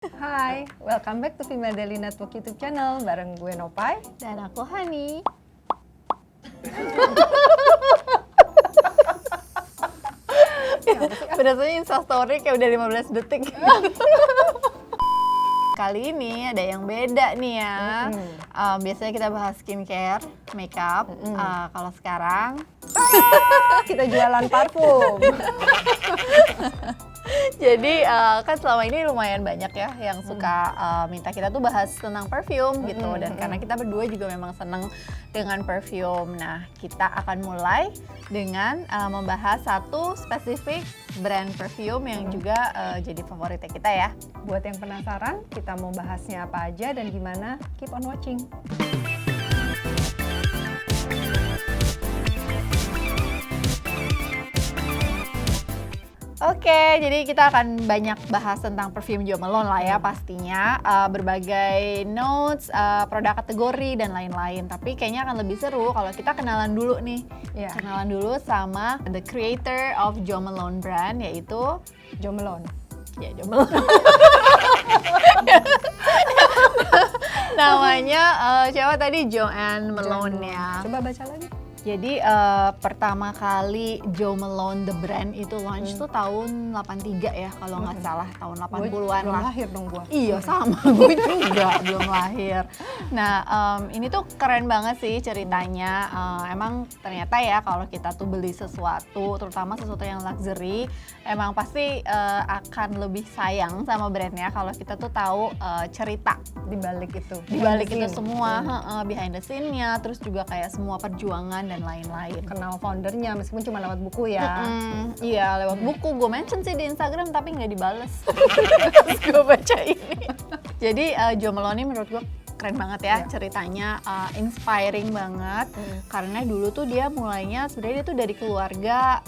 Hai, welcome back to Female Daily Network YouTube channel bareng gue Nopai Dan aku Hani. Berasanya instastory kayak udah 15 detik. Kali ini ada yang beda nih ya. Biasanya kita bahas skincare, makeup. Kalau sekarang kita jualan parfum. Jadi kan selama ini lumayan banyak ya yang suka minta kita tuh bahas tentang perfume gitu. Dan karena kita berdua juga memang seneng dengan perfume. Nah, kita akan mulai dengan membahas satu spesifik brand perfume yang juga jadi favoritnya kita ya. Buat yang penasaran, kita mau bahasnya apa aja dan gimana, keep on watching. Oke, jadi kita akan banyak bahas tentang perfume Jo Malone lah ya pastinya. Berbagai notes, produk kategori dan lain-lain. Tapi kayaknya akan lebih seru kalau kita kenalan dulu nih. Yeah. Kenalan dulu sama the creator of Jo Malone brand, yaitu Jo Malone. Ya, Jo Malone. Namanya siapa tadi? Joanne Malone ya. Coba baca lagi. Jadi pertama kali Jo Malone the brand itu launch tuh tahun 83 ya kalau nggak salah, tahun 80-an Belum lah. lahir dong gua. Iya sama, gue juga belum lahir. Nah ini tuh keren banget sih ceritanya. Emang ternyata ya kalau kita tuh beli sesuatu, terutama sesuatu yang luxury, emang pasti akan lebih sayang sama brandnya kalau kita tuh tahu cerita Di balik itu. di balik itu semua, behind the scene-nya, terus juga kayak semua perjuangan dan lain-lain. Kenal foundernya meskipun cuma lewat buku ya. Iya, lewat buku. Gue mention sih di Instagram tapi nggak dibales. Terus gue baca ini. Jadi Jo Malone ini menurut gue keren banget ya ceritanya, inspiring banget. Karena dulu tuh dia mulainya sebenarnya dia tuh dari keluarga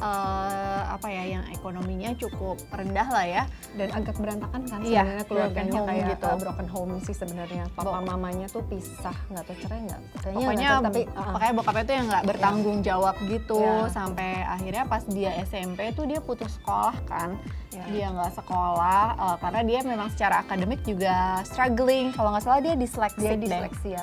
apa ya yang ekonominya cukup rendah lah ya. Dan agak berantakan kan Iya, sebenarnya keluarganya, broken home kayak gitu. broken home sih sebenarnya. Papa mamanya tuh pisah, nggak tahu cerai nggak? Kayaknya Pokoknya nggak tahu, tapi makanya bokapnya tuh yang nggak bertanggung jawab gitu. Iya. Sampai akhirnya pas dia SMP tuh dia putus sekolah kan. Iya. Dia nggak sekolah karena dia memang secara akademik juga struggling. Kalau nggak salah dia dia disleksia deh. disleksia.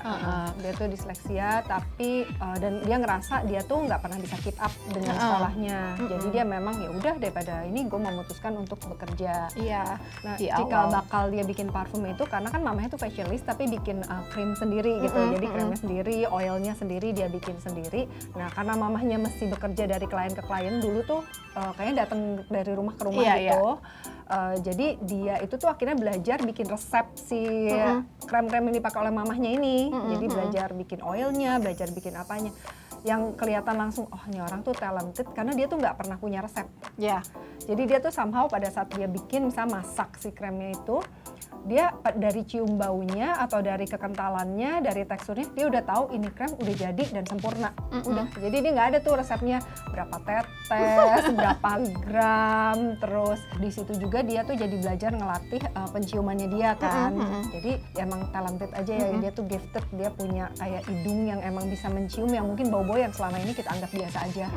Dia tuh disleksia, tapi dan dia ngerasa dia tuh nggak pernah bisa keep up dengan sekolahnya. Jadi dia memang ya udah daripada ini gue memutuskan untuk bekerja. Iya. Nah, Di cikal awal. bakal dia bikin parfum itu karena kan mamanya tuh facialist tapi bikin krim sendiri gitu. Jadi krimnya sendiri, oilnya sendiri dia bikin sendiri. Nah, karena mamahnya mesti bekerja dari klien ke klien dulu tuh kayaknya datang dari rumah ke rumah Iya, gitu. Jadi dia itu tuh akhirnya belajar bikin resep si krem-krem yang dipakai oleh mamahnya ini. Jadi belajar bikin oilnya, belajar bikin apanya. Yang kelihatan langsung, oh ini orang tuh talented karena dia tuh nggak pernah punya resep. Ya. Jadi dia tuh somehow pada saat dia bikin, misalnya masak si kremnya itu, dia dari cium baunya atau dari kekentalannya, dari teksturnya, dia udah tahu ini krem udah jadi dan sempurna. Udah, jadi dia nggak ada tuh resepnya berapa tetes, berapa gram, terus di situ juga dia tuh jadi belajar ngelatih penciumannya dia kan. Jadi emang talented aja ya, dia tuh gifted, dia punya kayak hidung yang emang bisa mencium yang mungkin bau-bau yang selama ini kita anggap biasa aja.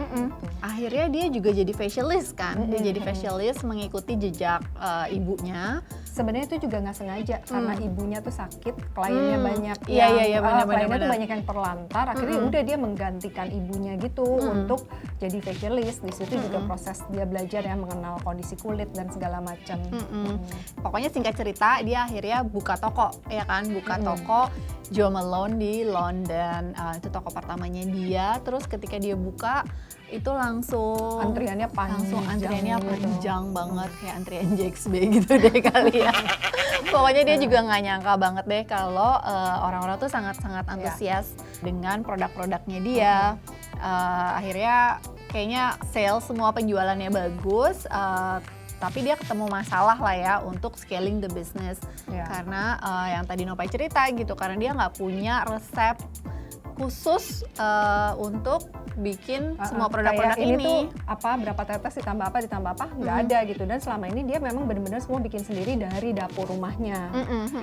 Akhirnya dia juga jadi facialist kan. Dia jadi facialist mengikuti jejak ibunya. Sebenarnya itu juga nggak sengaja karena ibunya tuh sakit, kliennya banyak Iya, kliennya tuh benar. banyak yang terlantar, akhirnya udah dia menggantikan ibunya gitu untuk jadi facialist. Di situ juga proses dia belajar ya mengenal kondisi kulit dan segala macam. Pokoknya singkat cerita dia akhirnya buka toko ya kan, buka toko Jo Malone di London. Itu toko pertamanya dia. Terus ketika dia buka itu langsung Antriannya panjang gitu. banget kayak antrian JXB gitu deh kali ya. Pokoknya dia juga nggak nyangka banget deh kalau orang-orang tuh sangat-sangat antusias dengan produk-produknya dia. Akhirnya kayaknya sales semua penjualannya bagus. Tapi dia ketemu masalah lah ya untuk scaling the business. Karena yang tadi Nopai cerita gitu, karena dia nggak punya resep khusus untuk bikin semua Kayak produk-produk ini ini. tuh apa, berapa tetes ditambah apa, nggak ada gitu. Dan selama ini dia memang benar-benar semua bikin sendiri dari dapur rumahnya.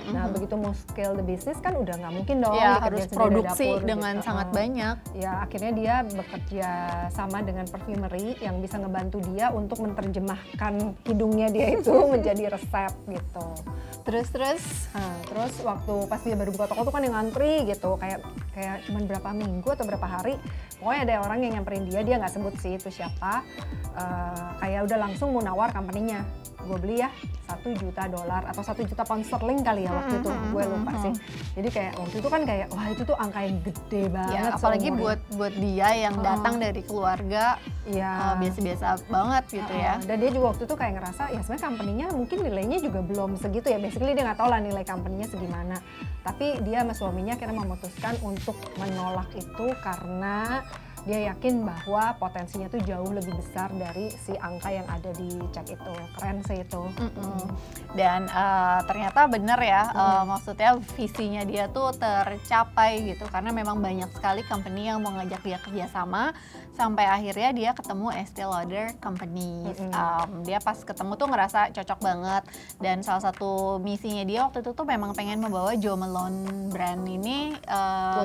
Nah begitu mau scale the business kan udah nggak mungkin dong Ya, dikerjain harus sendiri produksi dapur, dengan gitu. sangat banyak. Ya akhirnya dia bekerja sama dengan perfumery yang bisa ngebantu dia untuk menerjemahkan hidungnya dia itu menjadi resep gitu. Terus Nah, terus waktu pas dia baru buka toko tuh kan yang ngantri gitu, kayak cuman berapa minggu atau berapa hari, pokoknya ada orang yang nyamperin dia nggak sebut sih itu siapa, kayak udah langsung mau nawar company-nya, gue beli ya $1 juta atau $1 juta pound sterling kali ya waktu itu, gue lupa sih. Jadi kayak waktu itu kan kayak wah itu tuh angka yang gede banget. ya, apalagi seumur buat dia yang datang dari keluarga ya. biasa-biasa banget gitu ya. Dan dia juga waktu itu kayak ngerasa ya sebenarnya company-nya mungkin nilainya juga belum segitu ya. Basically dia nggak tahu lah nilai company-nya segimana. Tapi dia sama suaminya akhirnya memutuskan untuk menolak itu karena dia yakin bahwa potensinya tuh jauh lebih besar dari si angka yang ada di cek itu. Keren sih itu. Dan ternyata bener ya, maksudnya visinya dia tuh tercapai gitu, karena memang banyak sekali company yang mau ngajak dia kerjasama, sampai akhirnya dia ketemu Estee Lauder Company. Dia pas ketemu tuh ngerasa cocok banget, dan salah satu misinya dia waktu itu tuh memang pengen membawa Jo Malone brand ini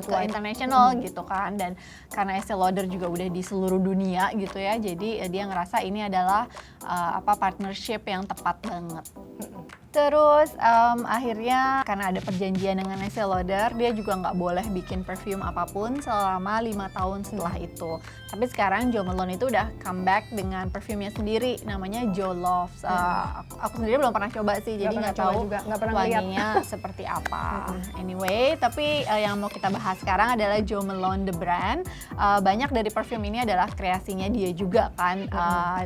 ke international gitu kan, dan karena Estee Lauder juga udah di seluruh dunia gitu ya, jadi dia ngerasa ini adalah partnership yang tepat banget. Terus akhirnya karena ada perjanjian dengan Estee Lauder, dia juga nggak boleh bikin perfume apapun selama 5 tahun setelah itu. Tapi sekarang Jo Malone itu udah comeback dengan perfumenya sendiri, namanya Jo Loves. Aku sendiri belum pernah coba sih, jadi nggak tahu wanginya seperti apa. Anyway, tapi yang mau kita bahas sekarang adalah Jo Malone the brand. Banyak dari perfume ini adalah kreasinya dia juga kan.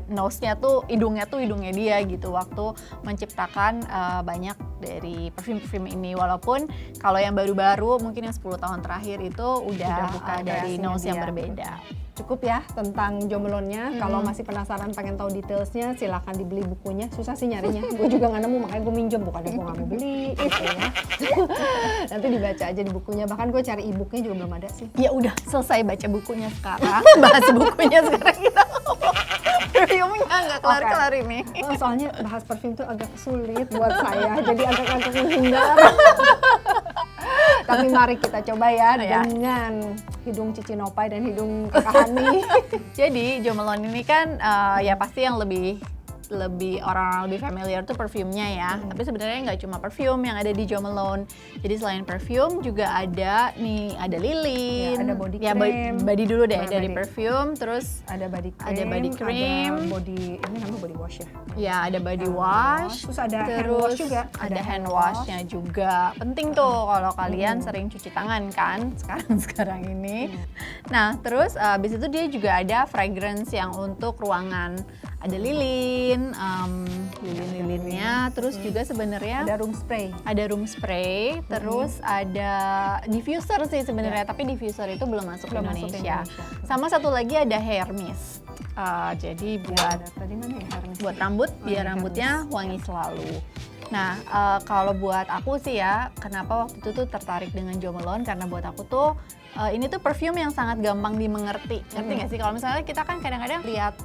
Nose-nya tuh hidungnya dia gitu waktu menciptakan banyak dari perfume ini, walaupun kalau yang baru-baru mungkin yang 10 tahun terakhir itu udah dari nose yang berbeda. Cukup ya tentang Jo Malone-nya. Kalau masih penasaran pengen tahu detailsnya, silakan dibeli bukunya. Susah sih nyarinya. Gue juga nggak nemu, makanya gue minjem, bukannya gue nggak mau beli gitu ya. Nanti dibaca aja di bukunya. Bahkan gue cari e-booknya juga belum ada sih. Ya udah, selesai baca bukunya sekarang. Bahas bukunya sekarang kita ngomong perfume-nya nggak kelar-kelar ini. Soalnya bahas parfum tuh agak sulit buat saya, jadi agak menghindar. Tapi mari kita coba ya dengan hidung Cici Nopai dan hidung Kakak Hani. Jadi Jo Malone ini kan ya pasti yang lebih orang lebih familiar tuh perfumenya ya. Tapi sebenarnya nggak cuma perfume yang ada di Jo Malone. Jadi selain perfume juga ada lilin, ada body cream. Body dulu deh, dari perfume, terus ada body cream, ada ini namanya body wash ya. Ya, ada body wash, terus ada hand wash juga. Ada hand washnya juga. Penting tuh kalau kalian sering cuci tangan kan sekarang ini. Nah, terus abis itu dia juga ada fragrance yang untuk ruangan. Ada lilin-lilinnya, terus juga sebenarnya ada room spray, terus ada diffuser sih sebenarnya, tapi diffuser itu belum masuk ke Indonesia. Sama satu lagi ada hair mist. Jadi buat rambut, biar rambutnya wangi selalu. Nah, kalau buat aku sih ya, kenapa waktu itu tuh tertarik dengan Jo Malone, karena buat aku tuh ini tuh perfume yang sangat gampang dimengerti. Ngerti nggak sih? Kalau misalnya kita kan kadang-kadang lihat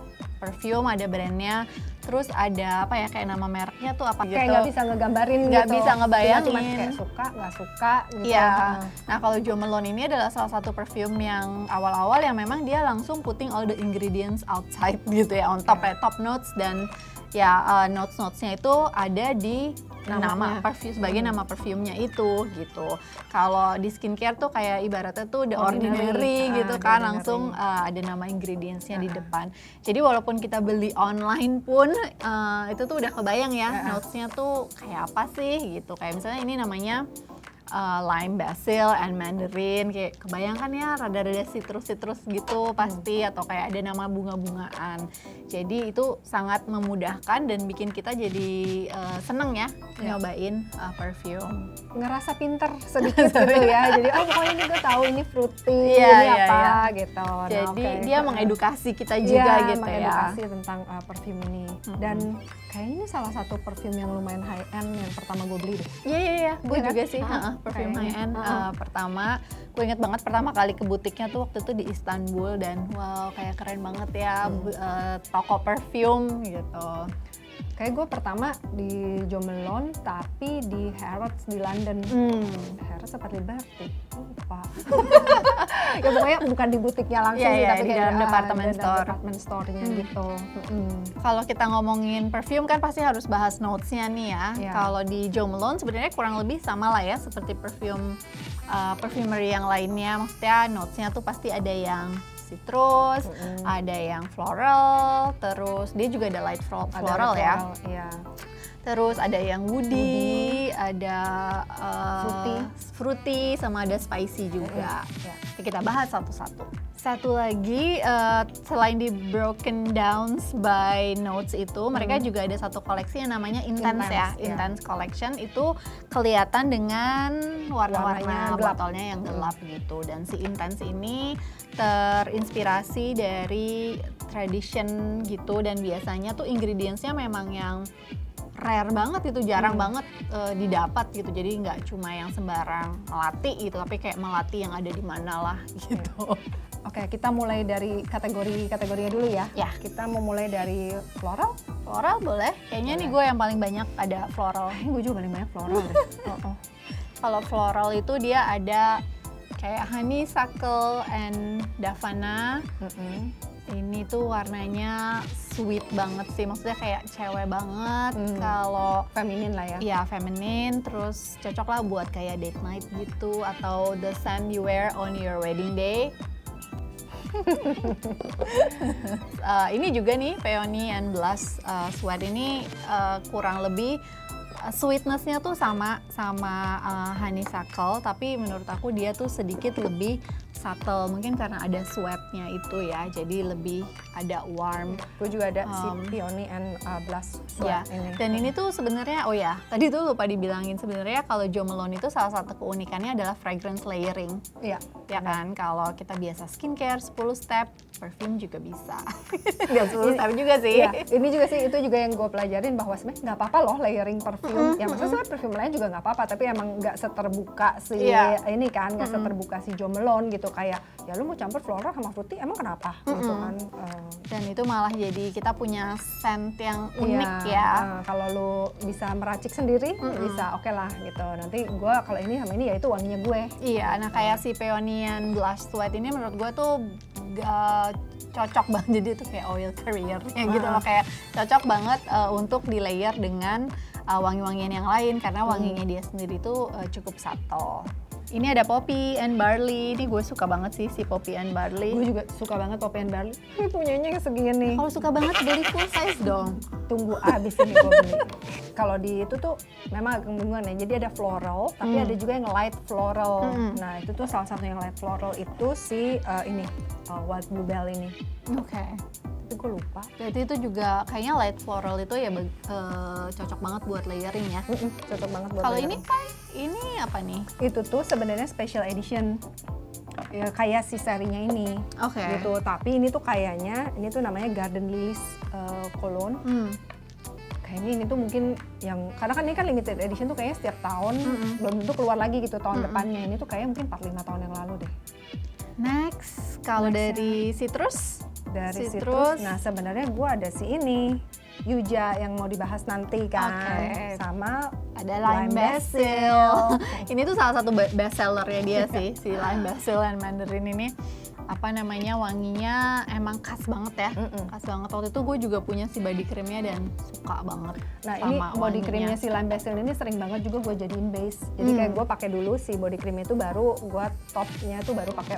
perfume ada brandnya, terus ada kayak nama mereknya tuh apa gitu. Kayak nggak bisa ngegambarin nggak bisa ngebayangin. Cuma kayak suka, nggak suka gitu. Iya. Nah, kalau Jo Malone ini adalah salah satu perfume yang awal-awal yang memang dia langsung putting all the ingredients outside gitu ya, on top ya, top notes, dan ya notes-notesnya itu ada di nama perfume, sebagai nama perfumenya itu gitu. Kalau di skincare tuh kayak ibaratnya tuh the ordinary gitu kan, langsung ada nama ingredientsnya di depan. Jadi walaupun kita beli online pun itu tuh udah kebayang ya notesnya tuh kayak apa sih gitu. Kayak misalnya ini namanya lime, basil, and mandarin, kayak kebayangkan ya rada-rada citrus gitu pasti, atau kayak ada nama bunga-bungaan. Jadi itu sangat memudahkan dan bikin kita jadi seneng ya nyobain perfume. Ngerasa pinter sedikit gitu ya. Jadi pokoknya kita tahu ini fruity, ini apa gitu. Jadi dia mengedukasi kita juga gitu ya. Mengedukasi tentang perfume ini. Dan kayaknya ini salah satu perfume yang lumayan high end yang pertama gue beli deh. Iya, gue juga sih. perfume kayaknya. high end pertama. Gue inget banget pertama kali ke butiknya tuh waktu itu di Istanbul dan wow kayak keren banget ya toko perfume gitu. Kayak gue pertama di Jo Malone tapi di Harrods di London. Harrods apa Liberty? Lupa. Ya pokoknya bukan di butiknya langsung Iya, sih, iya, tapi di kayak, dalam department dalam store. department store-nya gitu. Kalau kita ngomongin perfume kan pasti harus bahas notes-nya nih ya. Iya. Kalau di Jo Malone sebenarnya kurang lebih sama lah ya seperti perfumery yang lainnya. Maksudnya notes-nya tuh pasti ada yang citrus, ada yang floral, terus dia juga ada light floral ya. Iya. Terus ada yang woody, ada fruity, sama ada spicy juga. Ya. Kita bahas satu-satu. Satu lagi, selain di broken down by notes itu, mereka juga ada satu koleksi yang namanya Intense ya. Intense, ya. Intense Collection itu kelihatan dengan warna-warna Warnanya gelap. botolnya yang gelap gitu. Dan si Intense ini terinspirasi dari tradition gitu, dan biasanya tuh ingredientsnya memang yang rare banget itu, jarang banget didapat gitu. Jadi nggak cuma yang sembarang melati gitu, tapi kayak melati yang ada di mana lah gitu. Oke, kita mulai dari kategorinya dulu ya. Ya. Kita mau mulai dari floral. Floral boleh. Kayaknya nih gue yang paling banyak ada floral. Gue juga paling banyak floral deh. Kalau floral itu dia ada kayak honeysuckle and davana. Ini tuh warnanya sweet banget sih, maksudnya kayak cewek banget. Kalau Feminin lah ya. iya feminin, terus cocok lah buat kayak date night gitu, atau the scent you wear on your wedding day. Ini juga nih Peony and Blush Sweat ini kurang lebih sweetness-nya tuh sama honeysuckle, tapi menurut aku dia tuh sedikit lebih subtle, mungkin karena ada sweat-nya itu ya, jadi lebih ada warm. Gue juga ada si Peony and Blush Ya, Sweat ini. dan ini tuh sebenarnya, oh ya, tadi tuh lupa dibilangin, sebenarnya kalau Jo Malone itu salah satu keunikannya adalah fragrance layering. Iya. Ya kan, kalau kita biasa skincare 10 step, perfume juga bisa. Nggak 10 step juga sih. Iya, ini juga sih, itu juga yang gue pelajarin bahwa sebenarnya nggak apa-apa loh layering parfum. Ya maksudnya sebenarnya parfum lain juga nggak apa-apa, tapi emang nggak seterbuka si ini kan, nggak seterbuka si Jo Malone gitu. Kayak ya lu mau campur floral sama fruity, emang kenapa? Gitu kan. Dan itu malah jadi kita punya scent yang unik ya. Kalau lu bisa meracik sendiri, bisa oke lah gitu. Nanti gue kalau ini sama ini ya itu wanginya gue. Iya, nah kayak si Peony and Blush Sweat ini menurut gue tuh cocok banget, jadi itu kayak oil carrier-nya gitu loh, kayak cocok banget untuk di layer dengan wangi-wangian yang lain, karena wanginya dia sendiri tuh cukup subtle. Ini ada Poppy and Barley, ini gue suka banget sih si Poppy and Barley. Gue juga suka banget Poppy and Barley. Punyanya segini. Kalau suka banget beli full size dong. Tunggu abis ini gue beli. Kalau di itu tuh memang agak kebingungan ya. Jadi ada floral, tapi ada juga yang light floral. Nah itu tuh salah satu yang light floral itu si ini Wild Bluebell ini. Oke. Tapi gue lupa. Berarti itu juga kayaknya light floral itu ya cocok banget buat layering ya. Cocok banget buat Kalau layering. ini apa nih? Itu tuh sebenarnya special edition. Ya, kayak si serinya ini. Oke. Gitu. Tapi ini tuh kayaknya ini tuh namanya Garden Lilies Cologne. Kayaknya ini tuh mungkin yang, karena kan ini kan limited edition tuh kayaknya setiap tahun belum tentu keluar lagi gitu tahun depannya. Ini tuh kayaknya mungkin 4-5 tahun yang lalu deh. Next, kalau dari citrus? Dari citrus. Nah sebenarnya gue ada si ini Yuja yang mau dibahas nanti kan. Oke. Sama Ada lime basil. Ini tuh salah satu best sellernya dia sih, si lime basil and mandarin ini. Apa namanya, wanginya emang khas banget ya. Khas banget. Waktu itu gue juga punya si body creamnya dan suka banget. Nah sama ini body wanginya. creamnya si lime basil ini sering banget juga gue jadiin base. Jadi kayak gue pakai dulu si body creamnya itu, baru gue topnya tuh baru pakai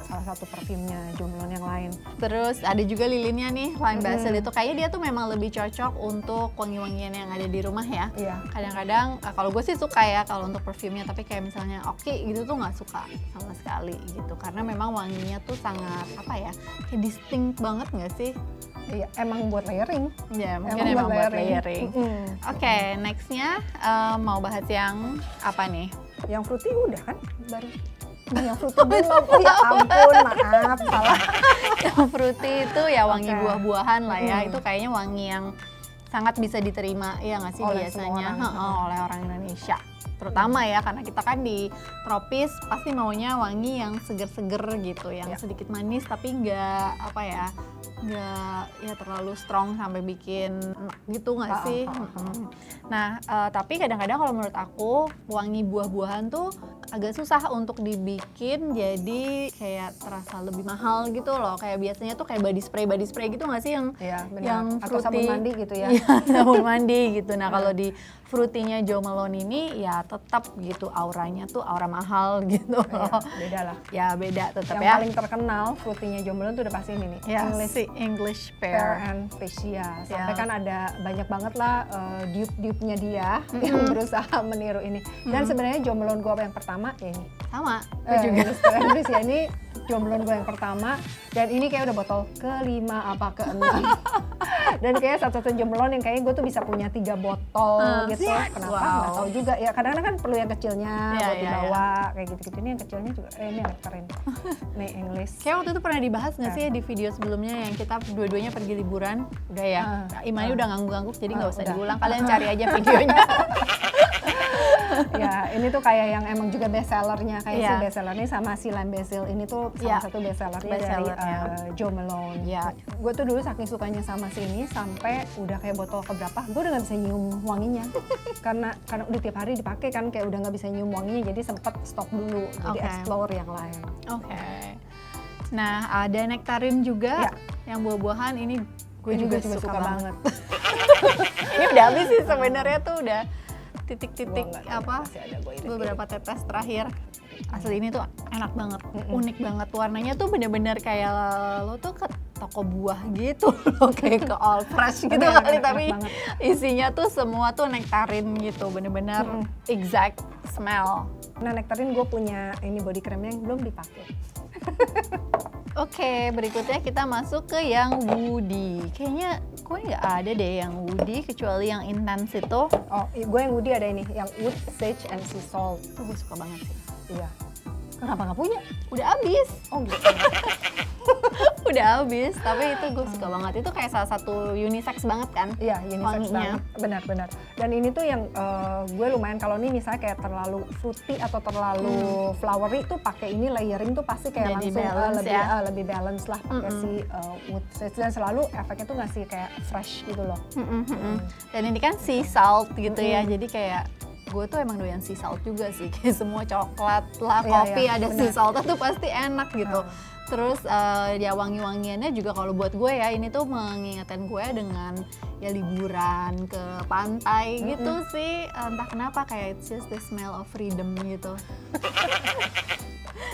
salah satu parfumnya Jo Malone yang lain. Terus ada juga lilinnya nih, lime basil itu kayaknya dia tuh memang lebih cocok untuk wangi-wangian yang ada di rumah ya. Iya. Kadang-kadang kalau gue sih suka ya kalau untuk parfumnya, tapi kayak misalnya Oki gitu tuh nggak suka sama sekali gitu, karena memang wanginya tuh sangat apa ya, kayak distinct banget nggak sih? Iya, emang buat layering. Ya mungkin emang buat layering. Oke, nextnya mau bahas yang apa nih? Yang fruity udah kan baru. Nah, yang fruity belum. Oh ya ampun, maaf salah. Yang fruity itu ya wangi Oke. buah-buahan lah ya. Itu kayaknya wangi yang sangat bisa diterima ya nggak sih Oleh biasanya semua orang. oleh orang Indonesia. Terutama ya karena kita kan di tropis pasti maunya wangi yang seger-seger gitu, yang sedikit manis tapi nggak apa ya, nggak ya terlalu strong sampai bikin enak gitu nggak sih? Nah tapi kadang-kadang kalau menurut aku wangi buah-buahan tuh agak susah untuk dibikin jadi kayak terasa lebih mahal gitu loh. Kayak biasanya tuh kayak body spray gitu nggak sih yang Iya, benar. yang Atau sabun mandi gitu ya. Iya, sabun mandi gitu. Nah kalau di fruity-nya Jo Malone ini ya tetap gitu auranya tuh aura mahal gitu. Iya, beda lah. Ya beda tetap Yang ya. paling terkenal fruity-nya Jo Malone tuh udah pasti ini nih. Ya, English si English Pear Pear. and Fuchsia. Sampai Ya. kan ada banyak banget lah dupe-dupe-nya dia yang berusaha meniru ini. Dan sebenarnya Jo Malone gue yang pertama ya ini. Sama, aku juga. English Pear and Fuchsia ini Jo Malone gue yang pertama. Dan ini kayak udah botol ke-5 apa ke-6. Dan kayak satu-satu Jo Malone yang kayaknya gue tuh bisa punya 3 botol gitu. Kenapa? Wow. Nggak tahu juga. Ya kadang-kadang kan perlu yang kecilnya Iya, buat iya, dibawa kayak gitu-gitu. Ini yang kecilnya juga. Ini nektarin. Nih English. Kayak waktu itu pernah dibahas nggak sih di video sebelumnya yang kita dua-duanya pergi liburan? Udah ya, Imani udah ngangguk-ngangguk jadi nggak usah udah. diulang, kalian cari aja videonya. Ya, ini tuh kayak yang emang juga best sellernya kayak Iya. si best sellernya sama si Lime Basil ini tuh salah Iya. satu best sellernya Best dari sellernya. Jo Malone. Iya. Gue tuh dulu saking sukanya sama si ini sampai udah kayak botol keberapa, gue udah nggak bisa nyium wanginya karena udah tiap hari dipakai kan kayak udah nggak bisa nyium wanginya jadi sempet stop dulu jadi Oke. explore yang lain. Oke. Nah, ada nektarin juga Ya. yang buah-buahan ini gue Ini juga, gue suka banget. banget. Ini udah habis sih sebenarnya tuh udah titik-titik Gua nggak tahu, apa masih ada, gua irit-irit. beberapa tetes terakhir. Asli ini tuh enak banget, unik banget warnanya tuh bener-bener kayak lo tuh ke toko buah gitu loh, kayak ke All Fresh gitu Bener, kali enak tapi banget. isinya tuh semua tuh nektarin gitu, bener-bener exact smell. Nah nektarin gue punya ini body creamnya yang belum dipakai. Oke, berikutnya kita masuk ke yang woody. Kayaknya gue nggak ada deh yang woody kecuali yang intense itu. Oh, gue yang woody ada ini, yang wood, sage, and sea salt. Itu gue suka banget sih. Iya. Kenapa nggak punya? Udah habis. Oh gitu. Udah habis, tapi itu gue suka banget. Itu kayak salah satu unisex banget kan? Iya, unisex Wanginya. banget. Benar-benar. Dan ini tuh yang gue lumayan kalau ini misalnya kayak terlalu fruity atau terlalu flowery tuh pakai ini layering tuh pasti kayak Jadi langsung balance lebih ya. lebih balance lah pakai si wood sage dan selalu efeknya tuh ngasih kayak fresh gitu loh. Dan ini kan sea salt gitu ya, jadi kayak gue tuh emang doyan sea salt juga sih. Kayak semua coklat lah, Iya, kopi iya, ada benar. sea saltnya tuh pasti enak gitu. Terus ya wangi-wangiannya juga kalau buat gue ya ini tuh mengingatkan gue dengan ya liburan ke pantai gitu sih. Entah kenapa kayak it's just the smell of freedom gitu.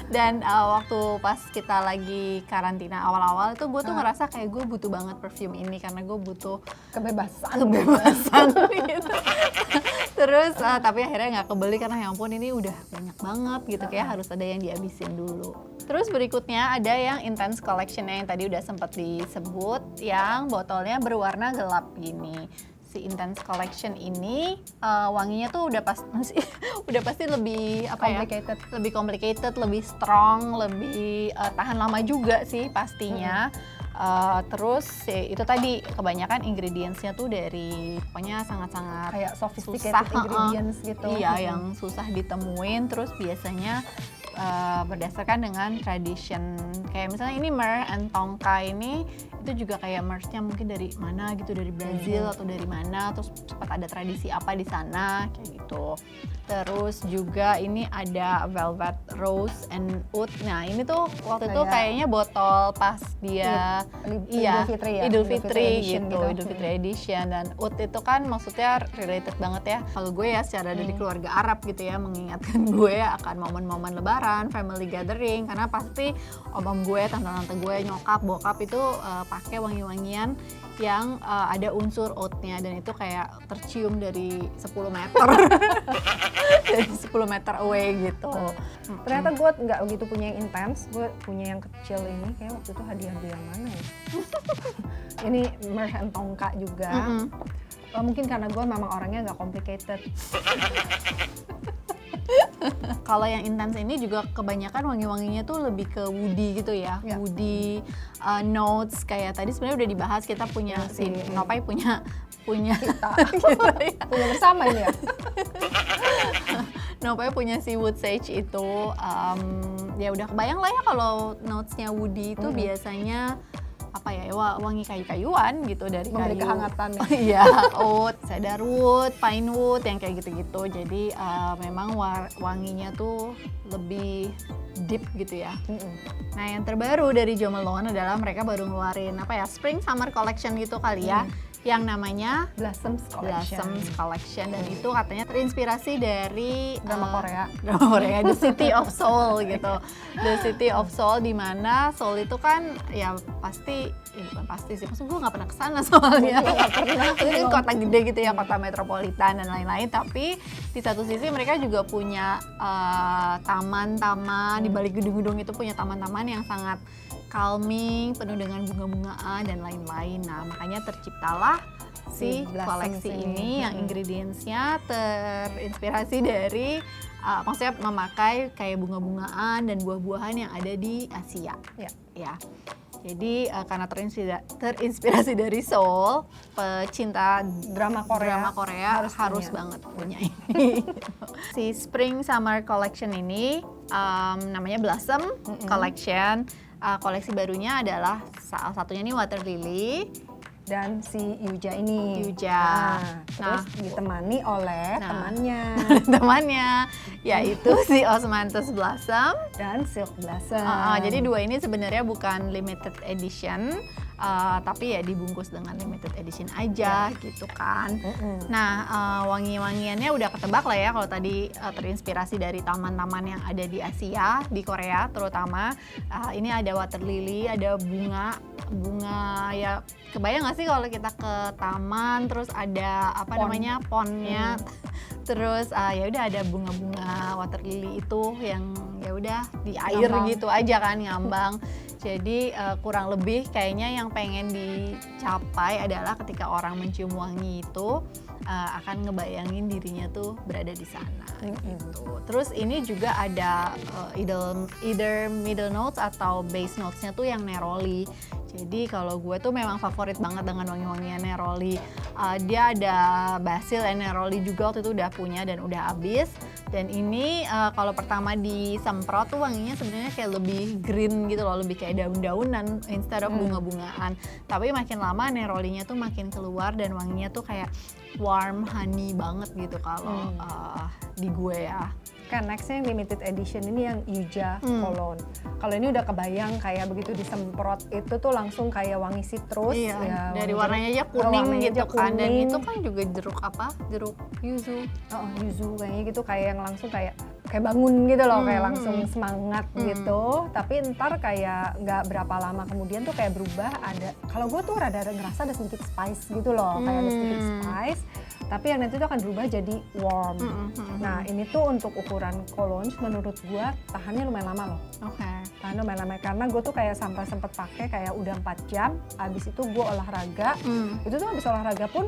Dan waktu pas kita lagi karantina awal-awal itu gue tuh ngerasa kayak gue butuh banget perfume ini karena gue butuh Kebebasan. gitu. Terus tapi akhirnya nggak kebeli karena ya ampun ini udah banyak banget gitu, kayak harus ada yang dihabisin dulu. Terus berikutnya ada yang Intense Collection-nya yang tadi udah sempat disebut, yang botolnya berwarna gelap gini. Si Intense Collection ini wanginya tuh udah pasti lebih apa Complicated. ya? Lebih complicated, lebih strong, lebih tahan lama juga sih pastinya. Terus itu tadi kebanyakan ingredients-nya tuh dari pokoknya sangat-sangat Kayak sophisticated susah, ingredients gitu. Iya, yang susah ditemuin. Terus biasanya berdasarkan dengan tradition. Kayak misalnya ini myrrh and tonka ini itu juga kayak myrrh-nya mungkin dari mana gitu, dari Brazil atau dari mana. Terus sempat ada tradisi apa di sana kayak gitu. Terus juga ini ada velvet rose and oud. Nah ini tuh waktu itu kayaknya botol pas dia Idul Fitri ya. Idul Fitri edition gitu, Idul Fitri edition. Dan oud itu kan maksudnya related banget ya. Kalau gue ya secara dari keluarga Arab gitu ya, mengingatkan gue akan momen-momen lebaran, family gathering, karena pasti om gue, tante-tante gue, nyokap, bokap itu pakai wangi-wangian yang ada unsur oatnya, dan itu kayak tercium dari 10 meter dari 10 meter away gitu. Ternyata gue nggak begitu punya yang intens, gue punya yang kecil ini. Kayak waktu itu hadiah yang mana ya? Ini myrrh and tonka juga. Mungkin karena gue memang orangnya nggak complicated. Kalau yang intens ini juga kebanyakan wangi-wanginya tuh lebih ke woody gitu ya, woody notes. Kayak tadi sebenarnya udah dibahas, kita punya si Nopai punya punya Kita gitu ya. punya bersama ini ya. Pokoknya punya si Wood Sage itu, ya udah kebayang lah ya kalau notesnya woody itu biasanya apa ya, wangi kayu-kayuan gitu dari Memberi kayu. kehangatan ya. Iya, oud, cedarwood, pinewood yang kayak gitu-gitu. Jadi memang wanginya tuh lebih deep gitu ya. Nah, yang terbaru dari Jo Malone adalah mereka baru ngeluarin apa ya, Spring Summer Collection gitu kali ya, yang namanya Blossoms Collection. Blossoms Collection, dan itu katanya terinspirasi dari Drama Korea. Drama Korea, The City of Seoul gitu. The City of Seoul, di mana Seoul itu kan ya pasti, ya bukan pasti sih, maksud gue nggak pernah kesana soalnya. Nggak pernah. Itu kan kota gede gitu ya, kota metropolitan dan lain-lain. Tapi di satu sisi mereka juga punya taman-taman, di balik gedung-gedung itu punya taman-taman yang sangat calming, penuh dengan bunga-bungaan dan lain-lain. Nah, makanya terciptalah si Blossoms koleksi ini. ini yang ingredients-nya terinspirasi dari maksudnya memakai kayak bunga-bungaan dan buah-buahan yang ada di Asia. Ya. Jadi karena terinspirasi dari Seoul, pecinta Drama Korea harus banget punya ini. Si Spring Summer Collection ini namanya Blossom Collection. Koleksi barunya adalah salah satunya nih Water Lily dan si Yuja ini. Yuja. Terus ditemani oleh temannya yaitu si Osmanthus Blossom dan Silk Blossom. Jadi dua ini sebenarnya bukan limited edition, tapi ya dibungkus dengan limited edition aja gitu kan. Nah, wangi-wangiannya udah ketebak lah ya kalau tadi terinspirasi dari taman-taman yang ada di Asia, di Korea terutama. Ini ada water lily, ada bunga ya, kebayang nggak sih kalau kita ke taman terus ada namanya pondnya, terus ya udah ada bunga-bunga water lily itu yang ya udah di air Ngambang. gitu aja kan, ngambang. Jadi kurang lebih kayaknya yang pengen dicapai adalah ketika orang mencium wangi itu akan ngebayangin dirinya tuh berada di sana gitu. Terus ini juga ada either middle notes atau base notesnya tuh yang neroli. Jadi kalau gue tuh memang favorit banget dengan wangi-wangian neroli. Dia ada basil and neroli juga, waktu itu udah punya dan udah habis. Dan ini kalau pertama disemprot tuh wanginya sebenarnya kayak lebih green gitu loh, lebih kayak daun-daunan instead of bunga-bungaan. Tapi makin lama nerolinya tuh makin keluar dan wanginya tuh kayak warm honey banget gitu kalau di gue ya. Kan nextnya yang limited edition ini yang Yuja Cologne. Kalau ini udah kebayang kayak begitu disemprot itu tuh langsung kayak wangi citrus. Iya, ya, dari wangi warnanya aja jeruk. kuning Warnanya gitu aja kan. Dan kuning. itu kan juga jeruk apa? Jeruk yuzu. Yuzu kayaknya gitu, kayak yang langsung kayak bangun gitu loh, kayak langsung semangat gitu. Tapi ntar kayak nggak berapa lama kemudian tuh kayak berubah, ada, kalau gue tuh rada ngerasa ada sedikit spice gitu loh, kayak ada sedikit spice. Tapi yang nanti itu akan berubah jadi warm. Nah ini tuh untuk ukuran cologne menurut gue tahannya lumayan lama loh. Oke. Tahannya lumayan lama karena gue tuh kayak sampai sempet pakai kayak udah 4 jam. Abis itu gue olahraga. Itu tuh abis olahraga pun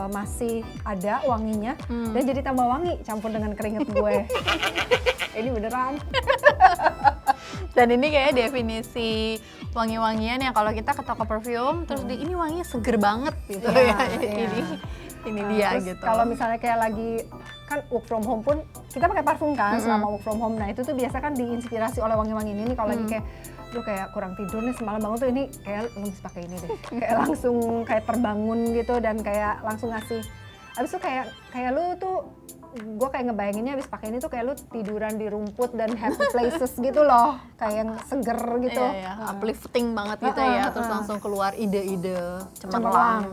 masih ada wanginya dan jadi tambah wangi campur dengan keringet gue. Ini beneran. Dan ini kayak definisi wangi-wangian yang kalau kita ke toko parfum terus ini wanginya seger banget gitu ya. Ini dia Terus gitu. kalau misalnya kayak lagi kan work from home pun kita pakai parfum kan selama work from home. Nah itu tuh biasa kan diinspirasi oleh wangi-wangi ini kalau lagi kayak duh kayak kurang tidur nih semalam bangun tuh ini kayak lu mesti pakai ini deh. Kayak langsung kayak terbangun gitu dan kayak langsung ngasih. Abis itu kayak lu tuh gue kayak ngebayanginnya abis pakai ini tuh kayak lu tiduran di rumput dan happy places gitu loh, kayak yang seger gitu. Iya, uplifting banget gitu ya, terus langsung keluar ide-ide cemerlang.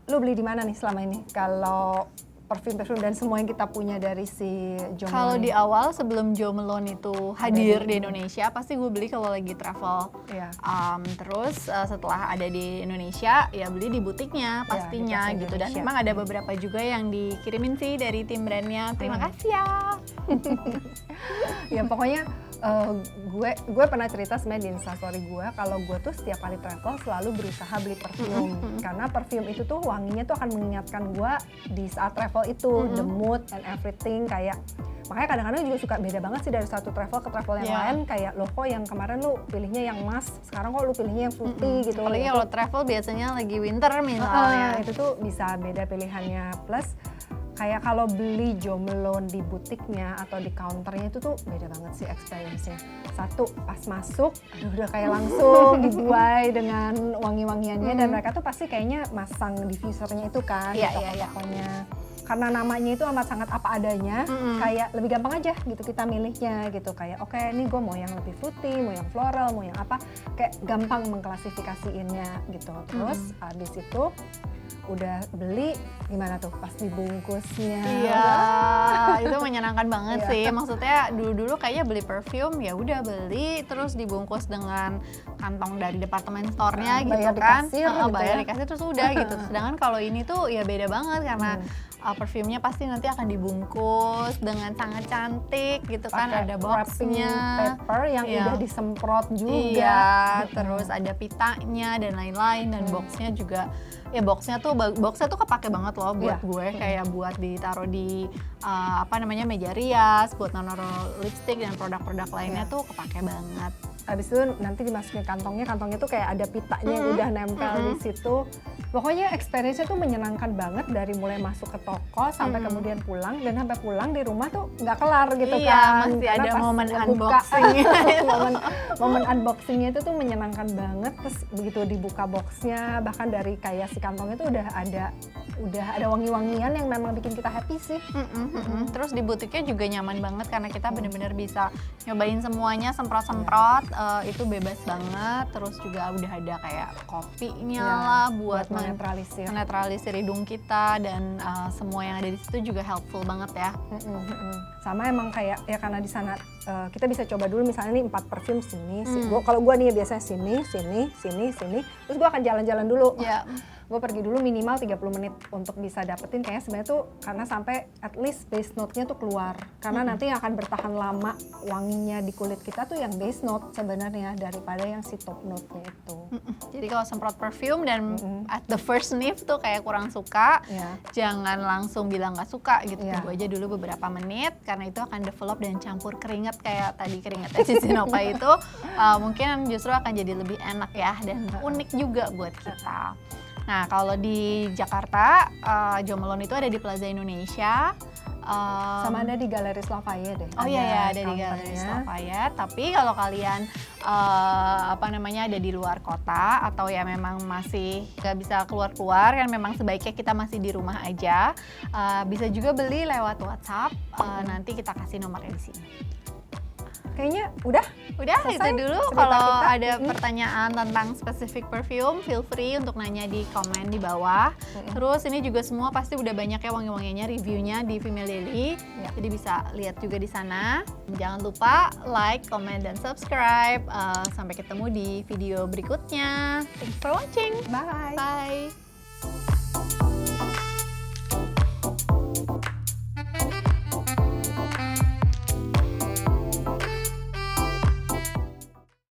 Lu beli di mana nih selama ini kalau parfum dan semua yang kita punya dari si Jo Malone? Kalau di awal sebelum Jo Malone itu hadir di Indonesia, pasti gue beli kalau lagi travel. Iya. Terus setelah ada di Indonesia, ya beli di butiknya pastinya di gitu. Dan Indonesia. memang ada beberapa juga yang dikirimin sih dari tim brandnya. Terima kasih ya. Ya pokoknya gue pernah cerita sebenarnya di Instastory gue kalau gue tuh setiap kali travel selalu berusaha beli parfum karena parfum itu tuh wanginya tuh akan mengingatkan gue di saat travel itu the mood and everything, kayak Makanya kadang-kadang juga suka beda banget sih dari satu travel ke travel yang lain. Kayak lo kok yang kemarin lu pilihnya yang emas, sekarang kok lu pilihnya yang fruity gitu. Apalagi Itu- kalau travel biasanya lagi winter misalnya. itu tuh bisa beda pilihannya. Plus kayak kalau beli Jo Malone di butiknya atau di counternya itu tuh beda banget sih experience-nya. Satu, pas masuk, aduh udah kayak langsung dibuai dengan wangi-wangiannya dan mereka tuh pasti kayaknya masang diffusernya itu kan Iya, di iya, iya. toko-tokonya. Karena namanya itu amat sangat apa adanya, kayak lebih gampang aja gitu kita milihnya gitu. Kayak oke, ini gue mau yang lebih fruity, mau yang floral, mau yang apa, kayak gampang mengklasifikasiinnya gitu. Terus habis itu udah beli, gimana tuh pas dibungkusnya? Iya, itu menyenangkan banget Iya. sih. Maksudnya dulu-dulu kayaknya beli perfume ya udah beli terus dibungkus dengan kantong dari department store-nya gitu bayar di kan. kasir gitu Bayar ya. di kasir terus udah gitu. Sedangkan kalau ini tuh ya beda banget karena parfumnya pasti nanti akan dibungkus dengan sangat cantik gitu kan, Pakai ada wrapping boxnya. paper yang Iya. udah disemprot juga. Iya, terus ada pitanya dan lain-lain dan boxnya juga ya boxnya tuh kepake banget loh buat Iya. gue kayak buat ditaruh di apa namanya meja rias, buat naruh lipstick dan produk-produk lainnya Iya. tuh kepake banget. Habis itu nanti dimasukin kantongnya tuh kayak ada pitanya yang udah nempel di situ. Pokoknya experience-nya tuh menyenangkan banget dari mulai masuk ke toko sampai kemudian pulang, dan sampai pulang di rumah tuh nggak kelar gitu Iya, kan. masih Karena ada pas momen ngebuka, unboxing. momen unboxingnya itu tuh menyenangkan banget. Terus begitu dibuka boxnya, bahkan dari kayak si kantongnya tuh udah ada wangi-wangian yang memang bikin kita happy sih. Terus di butiknya juga nyaman banget karena kita bener-bener bisa nyobain semuanya, semprot-semprot, itu bebas banget. Terus juga udah ada kayak kopinya Ya, lah buat menetralisir. menetralisir hidung kita dan semua yang ada di situ juga helpful banget ya. Sama emang kayak ya karena di sana kita bisa coba dulu misalnya nih 4 perfume sini. Kalau gue nih biasanya sini, terus gue akan jalan-jalan dulu. Ya. Gue pergi dulu minimal 30 menit untuk bisa dapetin kayaknya sebenarnya tuh karena sampai at least base note-nya tuh keluar. Karena nanti yang akan bertahan lama wanginya di kulit kita tuh yang base note sebenarnya daripada yang si top note-nya itu. Jadi kalau semprot perfume dan at the first sniff tuh kayak kurang suka, Ya. jangan langsung bilang nggak suka gitu. Iya. Tunggu aja dulu beberapa menit karena itu akan develop dan campur keringat kayak tadi keringatnya si Sinopha itu mungkin justru akan jadi lebih enak ya dan unik juga buat kita. Nah kalau di Jakarta, Jo Malone itu ada di Plaza Indonesia. Sama ada di Galeries Lafayette deh. Oh iya ya, ada di Galeries counternya. Lafayette. Tapi kalau kalian ada di luar kota atau ya memang masih nggak bisa keluar-keluar, kan memang sebaiknya kita masih di rumah aja. Bisa juga beli lewat WhatsApp. Nanti kita kasih nomornya di sini. Kayaknya udah. Udah Selesai itu dulu. cerita Kalau kita. ada pertanyaan tentang specific perfume, feel free untuk nanya di komen di bawah. Terus ini juga semua pasti udah banyak ya wangi-wangiannya, reviewnya di Female Daily. Ya. Jadi bisa lihat juga di sana. Jangan lupa like, comment, dan subscribe. Sampai ketemu di video berikutnya. Thanks for watching. Bye. Bye.